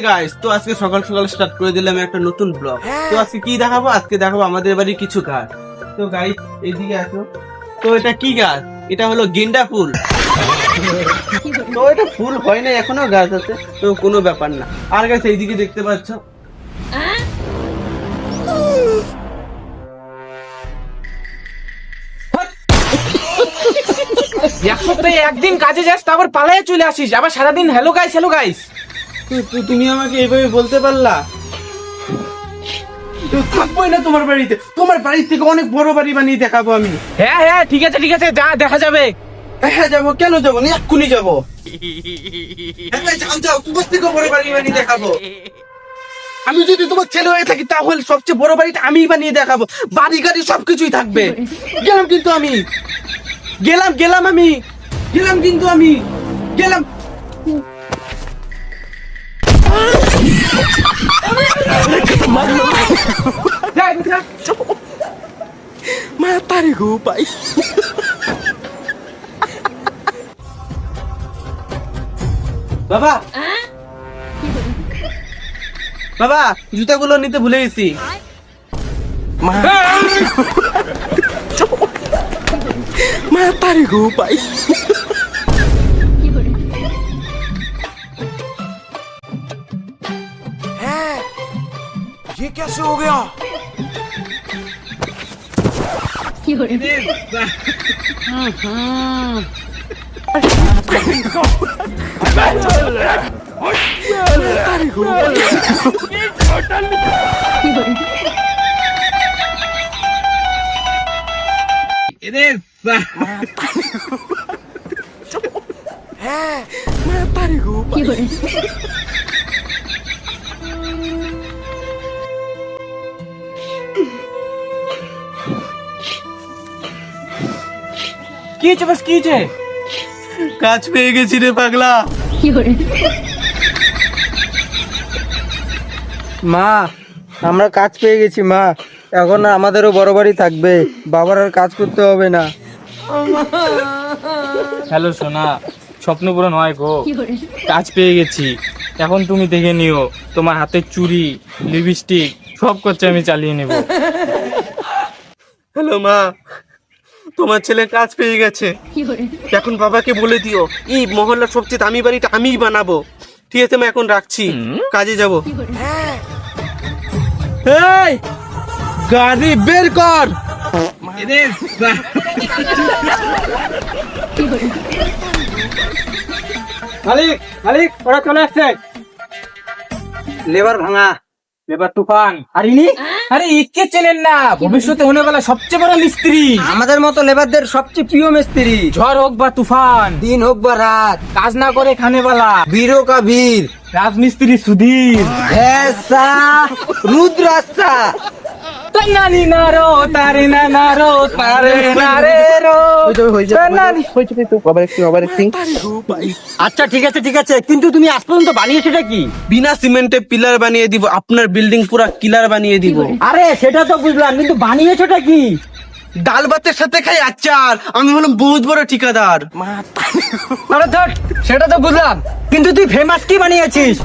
Guys, তো আজকে সকাল সকাল স্টার্ট করে দিলাম একটা নতুন ব্লগ। তো আজকে কি দেখাবো? আজকে দেখাবো আমাদের বাড়ির কিছু গাছ। তো গাইস এইদিকে আসো। তো এটা কি গাছ? এটা হলো গেন্দা ফুল। তো এটা ফুল হয় না, এখনো গাছ আছে, তো কোনো ব্যাপার না। আর গাইস এইদিকে দেখতে পাচ্ছ, এক সপ্তাহে একদিন কাজে যাস, তারপর পালায়ে চলে আসিস, আবার সারাদিন হ্যালো গাইস হ্যালো গাইস। তুমি আমাকে এইভাবে বলতে পারলা? তো থাকবোই না তোমার বাড়িতে। তোমার বাড়ি থেকে অনেক বড় বাড়ি বানিয়ে দেখাবো আমি। হ্যাঁ হ্যাঁ ঠিক আছে যা, দেখা যাবে। হ্যাঁ যাবো, কেন যাবো না, এক্ষুনি যাবো। যাও, তোমার থেকে বড় বাড়ি বানিয়ে দেখাবো। আমি যদি তোমার ছেলে হয়ে থাকি তাহলে সবচেয়ে বড় বাড়িটা আমিই বানিয়ে দেখাবো। বাড়ি গাড়ি সবকিছুই থাকবে। গেলাম কিন্তু আমি গেলাম কিন্তু আমি গেলাম। মাতারি গো ভাই। বাবা বাবা, জুতাগুলো নিতে ভুলে গেছি। মাতারি গো ভাই। ये कैसे हो गया? কি হয়েছে বাস, কি হয়েছে? কাজ পেয়ে গেছি রে পাগলা। মা, আমরা কাজ পেয়ে গেছি মা। এখন আমাদেরও বড় বাড়ি থাকবে, বাবার আর কাজ করতে হবে না। হ্যালো সোনা, স্বপ্ন পূরণ হয় গো। কাজ পেয়ে গেছি, এখন তুমি দেখে নিও। তোমার হাতের চুড়ি, লিপস্টিক সব খরচা আমি চালিয়ে নেব। হ্যালো মা, তোমার ছেলে কাজ পেয়ে গেছে। এখন বাবাকে বলে দিও এই মহল্লার সবচেয়ে দামি বাড়িটা আমিই বানাবো। ঠিক আছে মা, এখন রাখছি, কাজে যাব। এই গাড়ি বের কর। মালিক মালিক, ওরা চলে আসছে। লেবার ভাঙা, লেবার তুফান। আর ইনি আরে ইকে চেনেন না? ভবিষ্যতে হনে वाला সবচেয়ে বড় মিস্ত্রি। আমাদের মতো লেবারদের সবচেয়ে প্রিয় মিস্ত্রি। ঝড় হোক বা তুফান, দিন হোক বা রাত, কাজ না করে খানে वाला বীরো কা বীর, রাজমিস্ত্রি সুধীর। ऐसा রুদ্রাসা। নানি নারো তারে নারো তারে নারে রো। আচ্ছা ঠিক আছে, কিন্তু তুমি আজ পর্যন্ত বানিয়েছোটা কি? বিনা সিমেন্টে পিলার বানিয়ে দিব, আপনার বিল্ডিং পুরা কিলার বানিয়ে দিব। আরে সেটা তো বুঝলাম, কিন্তু বানিয়েছোটা কি? ডাল ভাতের সাথে খাই আচার। আমি হলাম বহুত বড় ঠিকাদার। আরে ধর, সেটা তো বুঝলাম, কিন্তু তুই ফেমাস কি বানিয়েছিস?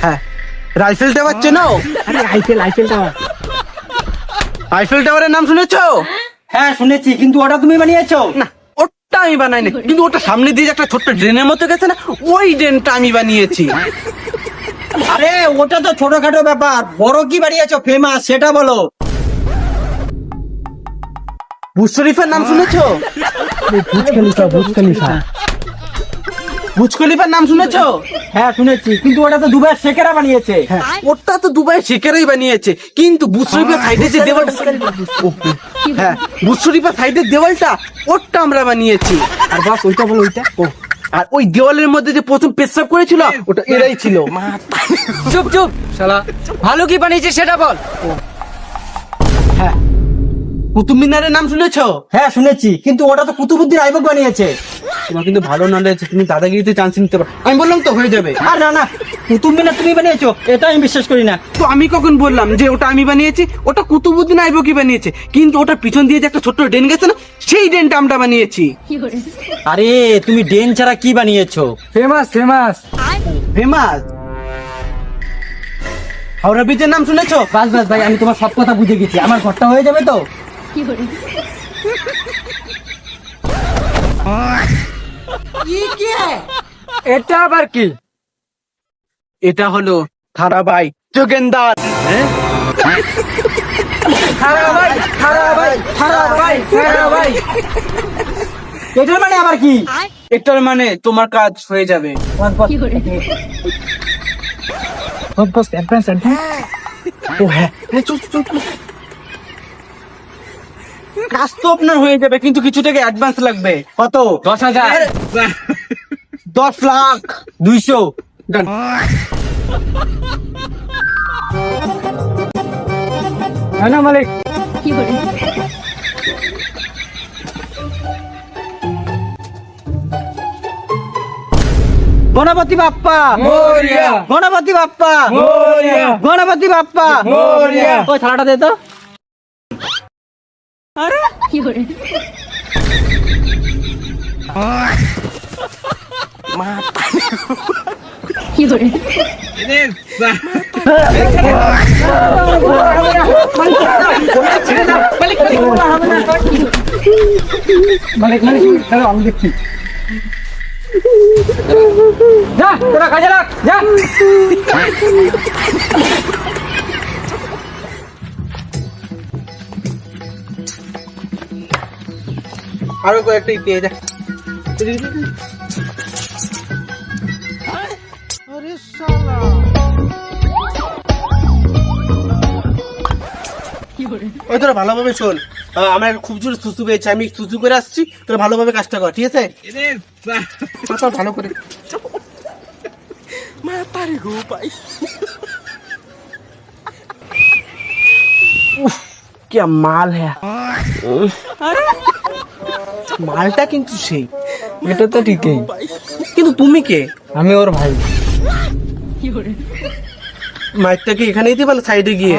হ্যাঁ, রাইফেল টাওয়ার চেনো? আরে আইফেল টাওয়ার। আইফেল টাওয়ারের নাম শুনেছো? হ্যাঁ শুনেছি, কিন্তু ওটা তুমি বানিয়েছো? না, ওটা আমি বানাইনি, কিন্তু ওটা সামনে দিয়ে যে একটা ছোট্ট ড্রেনের মতো গেছে না, ওই ড্রেনটা আমি বানিয়েছি। আরে ওটা তো ছোটখাটো ব্যাপার, বড় কি বানিয়েছো ফেমাস সেটা বলো। বুর্জ খলিফার নাম শুনেছো? বুর্জ খলিফার নাম শুনেছো? হ্যাঁ শুনেছি, কিন্তু ওটা তো দুবাইয়ের শেখেরা বানিয়েছে। ওটা তো দুবাইয়ের শেখেরাই বানিয়েছে, কিন্তু বুর্জ খলিফার সাইডে যে দেওয়ালটা, হ্যাঁ বুর্জ খলিফার সাইডের দেওয়ালটা ওটা আমরা বানিয়েছি। আর বাস ওইটা বলো, ওইটা। আর ওই দেওয়ালের মধ্যে যে প্রথম পেশাব করেছিল ওটা এরাই ছিল। চুপ শালা, ভালো কি বানিয়েছে সেটা বল। হ্যাঁ, কুতুব মিনারের নাম শুনেছো? হ্যাঁ শুনেছি, কিন্তু ওটা তো কুতুবুদ্দিন আইবক বানিয়েছে। তোমার কিন্তু ভালো নলেজ, তুমি দাদাগিরিতে চান্স নিতে পারো। আমি বললাম তো হয়ে যাবে। আর না না, কুতুব মিনার তুমি বানিয়েছো এটা আমি বিশ্বাস করি না। তো আমি কখন বললাম যে ওটা আমি বানিয়েছি? ওটা কুতুবুদ্দিন আইবকই বানিয়েছে, কিন্তু ওটার পিছন দিয়ে যে একটা ছোট্ট ড্রেন গেছে না, সেই ড্রেনটা আমরা বানিয়েছি। আরে তুমি ডেন ছাড়া কি বানিয়েছো? Famous famous. ফেমাস হাওড়া ব্রিজের নাম শুনেছো? বাস বাস ভাই, আমি তোমার সব কথা বুঝে গেছি, আমার ঘরটা হয়ে যাবে তো। এটা আবার কি? এটা হলো থারাবাই যোগেন্দার। এটার মানে আবার কি? এটার মানে তোমার কাজ হয়ে যাবে। ও হ্যাঁ, চল চল চল। কাজ তো আপনার হয়ে যাবে, কিন্তু কিছু টাকা অ্যাডভান্স লাগবে। কত? 10,000। 10 লাখ। 200। Done. है ना मालिक? Ganapati Bappa Moria. Ganapati Bappa Moria. Ganapati Bappa Moria. ওই থালাটা দে তো। মালিক মালিক দাঁড়াও, আমি দেখছি। যা তোরা কাজে লাগ, যা। আরো কয়েকটা দিয়ে যা। ওই তোরা ভালোভাবে শোন, আমার খুব জোর সুসু পেয়েছে, আমি সুসু করে আসছি, তোরা ভালোভাবে কাজটা কর, ঠিক আছে? চল, ভালো করে। क्या माल है। মালটা কিন্তু সেই। এটা তো ঠিকই, কিন্তু তুমি কে? আমি ওর ভাই। মাইকটা কি এখানেই দিবা না সাইডে গিয়ে?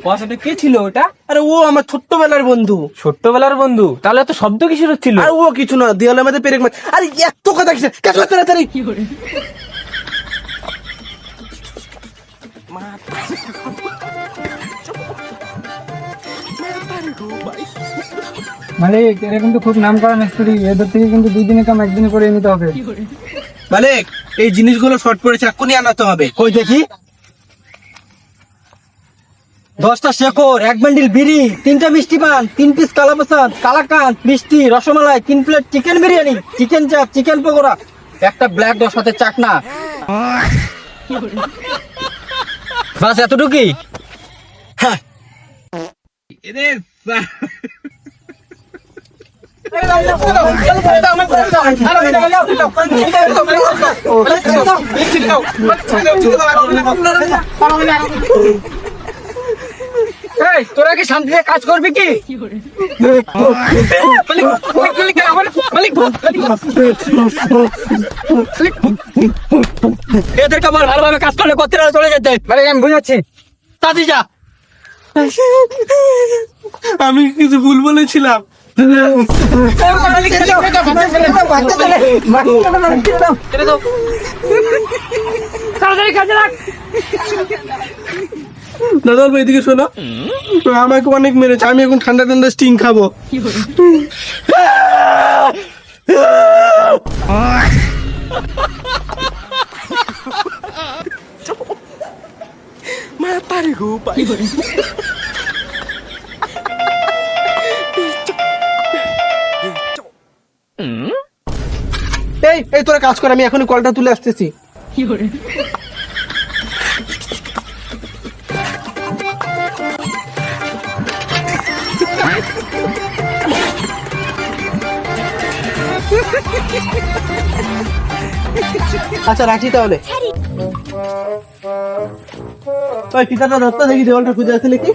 পয়সাটা কে ছিল ওটা? আরে ও আমার ছোট্টবেলার বন্ধু। ছোট্টবেলার বন্ধু? তাহলে এত শব্দ কিসের হচ্ছিল? আর ও কিছু না, দেওয়ালের মধ্যে পেরেক মাছ। আরে এত কথা কিসের? কাজ কর তাড়াতাড়ি। মালিক এরা কিন্তু খুব নাম করা মিস্ত্রি, এদের থেকে কিন্তু 2 দিনে কাম 1 দিনে করে নিতে হবে। মালিক, এই জিনিসগুলো শর্ট পড়েছে, এক্ষুনি আনাতে হবে। কই দেখি। 10টা শেকড়, 1 বান্ডিল বিড়ি, 3টা মিষ্টি পান, 3 পিস কালাপাসাদ, কালাকান, মিষ্টি, rasmalai, 3 plate chicken biryani, chicken চাপ, চিকেন পকোড়া, একটা ব্ল্যাক ডগ সাথে চাকনা। বাস এতটুকুই? হ্যাঁ। এই তোরা কি শান্তিতে কাজ করবি কি? এদেরকে আমার ভালোভাবে কাজ করলে করতে চলে যেতে। মালিক আমি বুঝাচ্ছি। তাড়াতাড়ি যা। আমি কিছু ভুল বলেছিলাম। তাড়াতাড়ি কাজে লাগ। দাদা এদিকে শোনো, আমাকে অনেক মেরেছে, আমি এখন ঠান্ডা ঠান্ডা স্টিং খাবো। এই এই তোরা কাজ কর, আমি এখনই কলটা তুলে আসতেছি। আচ্ছা রাখি তাহলে। ওই পিতাটা ধরতে দেখি দেওয়ালটা খুঁজে আছে নাকি।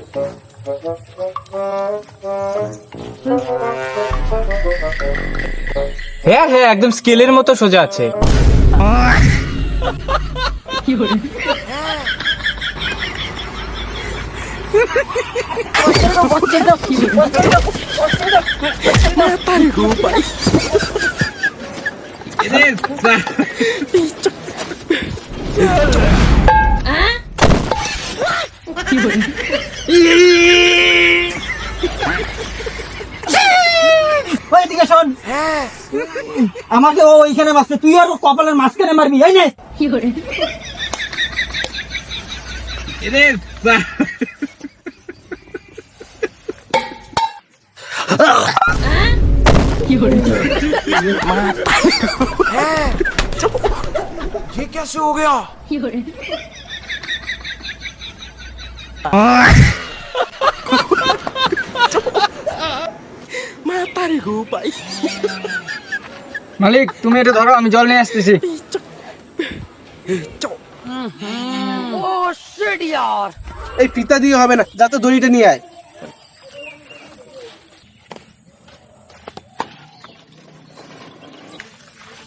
হ্যাঁ হ্যাঁ, একদম স্কেলের মতো সোজা আছে। ওই এদিকে শোন, আমাকে ও ওইখানে মারছে, তুই আর ও কপালের মাঝখানে মারবি, এই নে। ये कैसे हो गया? মালিক তুমি এটা ধরো, আমি জল নিয়ে আসতেছি। এই ফিতা দিয়ে হবে না, যা তো দড়িটা নিয়ে আয়।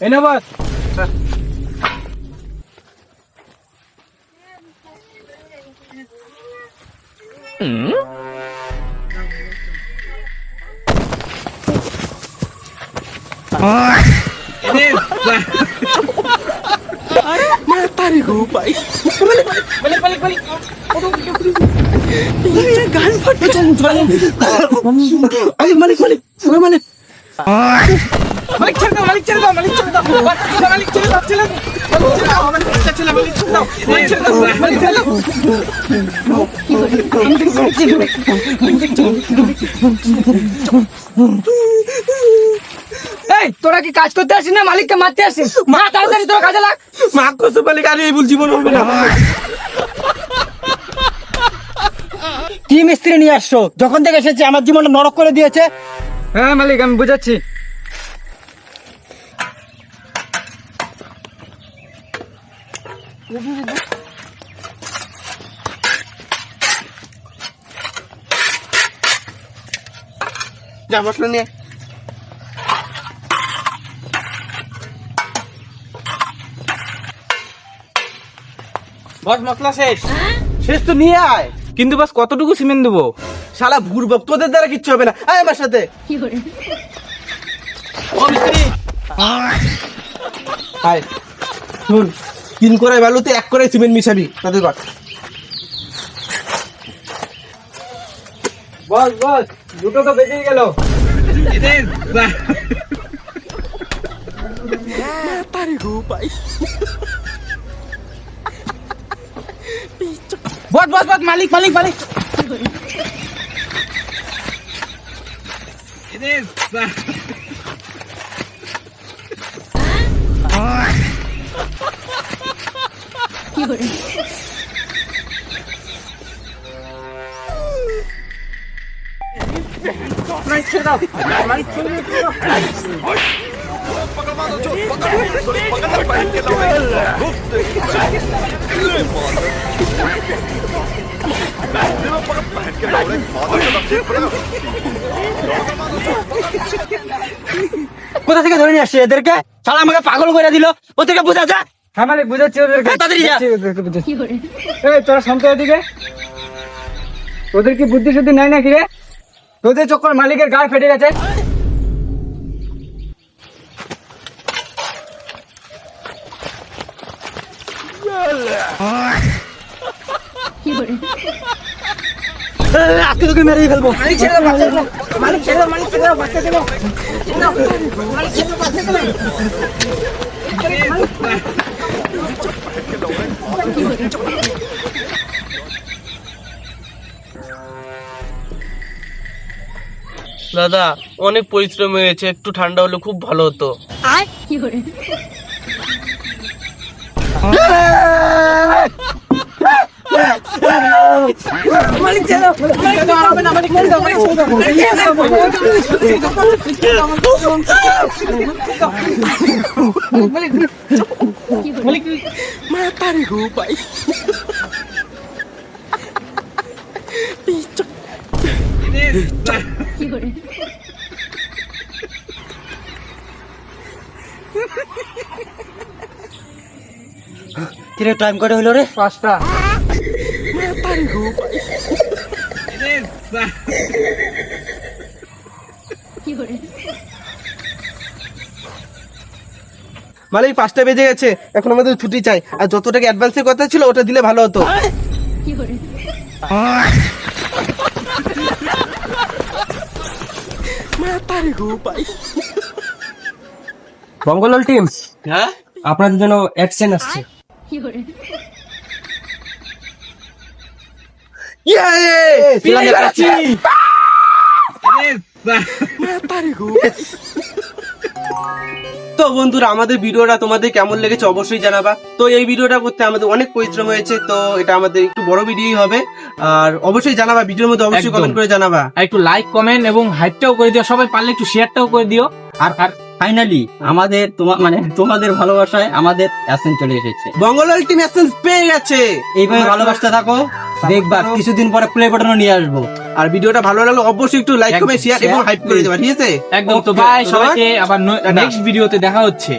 এনে বস। মালিক মালিক মালিক মালিক ছেড়ে দাও, মালিক ছেড়ে দাও, মালিক ছেড়ে দাও, মালিক ছেড়ে দাও, ছেড়ে দাও, মালিক ছেড়ে দাও, মালিক ছেড়ে দাও, মালিক ছেড়ে দাও। এই তোরা কি কাজ করতে আসিস না মালিককে মারতে আসিস? মা তাড়াতাড়ি তোরা কাজে লাগ। মাফ করছো মালিক, আরে এই ভুল জীবন হবে না। কি মিস্ত্রি নিয়ে আসছো? যখন থেকে এসেছে আমার জীবনটা নরক করে দিয়েছে। হ্যাঁ মালিক, আমি বুঝাচ্ছি। যা মশলা নিয়ে। বস মশলা শেষ। শেষ তো নিয়ে আয়। কিন্তু বাস কতটুকু সিমেন্ট দেবো? শালা ভুরবক, তোদের দ্বারা কিচ্ছু হবে না, আয় আমার সাথে। ও মিস্ত্রি আয়, শুন, 3 কড়াই বালুতে 1 কড়াই সিমেন্ট মিশাবি, তাদের কর। বস বস, দুটো তো বেজেই গেল। বস বস বস, মালিক মালিক মালিক। কোথা থেকে ধরে নিয়ে আসছে এদেরকে? শালা আমাকে পাগল করে দিল, ওদেরকে বোঝা যা। হ্যাঁ মালিক, বুঝাচ্ছি ওদেরকে। হ্যাঁ, তাড়াতাড়ি যা। বুঝাচ্ছি। এই তোরা শান্ত এদিকে। তোদের কি বুদ্ধি শুদ্ধি নাই নাকি রে? তোদের চক্কর মালিকের গাড় ফেটে গেছে। আজকে তোকে মেরেই ফেলবো। মালিক ছেড়ে দাও, বাচ্চা দিলো। মালিক ছেড়ে দাও, মালিক ছেড়ে দাও, বাচ্চা দিলো। মালিক ছেড়ে দাও, বাচ্চা দিলো। দাদা অনেক পরিশ্রম হয়েছে, একটু ঠান্ডা হলে খুব ভালো হতো। মালিক ছেড়ে দাও, মালিক ছেড়ে দাও, মালিক ছেড়ে দাও, মালিক মাতারি গো ভাই। কিরে টাইম কটা হইলো রে? 5টা। মাতারি গো ভাই। মালিক 5টা বেজে গেছে, এখন আমাদের ছুটি চাই, আর যত টাকা অ্যাডভান্সের কথা ছিল ওটা দিলে ভালো হতো। মাতারি গো ভাই। বঙ্গলাল টিমস, হ্যাঁ আপনাদের জন্য অ্যাকশন আসছে। মাতারি গো। তো বন্ধুরা, আমাদের ভিডিওটা তোমাদের কেমন লেগেছে অবশ্যই জানাবা। তো এই ভিডিওটা করতে আমাদের অনেক পরিশ্রম হয়েছে, তো এটা আমাদের একটু বড় ভিডিওই হবে, আর অবশ্যই জানাবা, ভিডিওর মধ্যে অবশ্যই একদম। কমেন্ট করে জানাবা। আর একটু লাইক কমেন্ট এবং হাইপটাও করে দিও, সবাই পারলে একটু শেয়ারটাও করে দিও। আর ফাইনালি আমাদের তোমাদের ভালোবাসায় আমাদের অ্যাকশন চলে এসেছে। বঙ্গলাল টিম অ্যাকশন পেয়ে গেছে। এইভাবে ভালোবাসতে থাকো, দেখবা কিছুদিন পরে প্লে বাটনও নিয়ে আসবো। আর ভিডিওটা ভালো লাগলে অবশ্যই একটু লাইক একদম, কমেন্ট শেয়ার এবং share হাইপ করে দেবা, ঠিক আছে? একদম। তো Okay, বাই ধন্যবাদ। সবাইকে, আবার টাটা। নেক্সট ভিডিওতে দেখা হচ্ছে।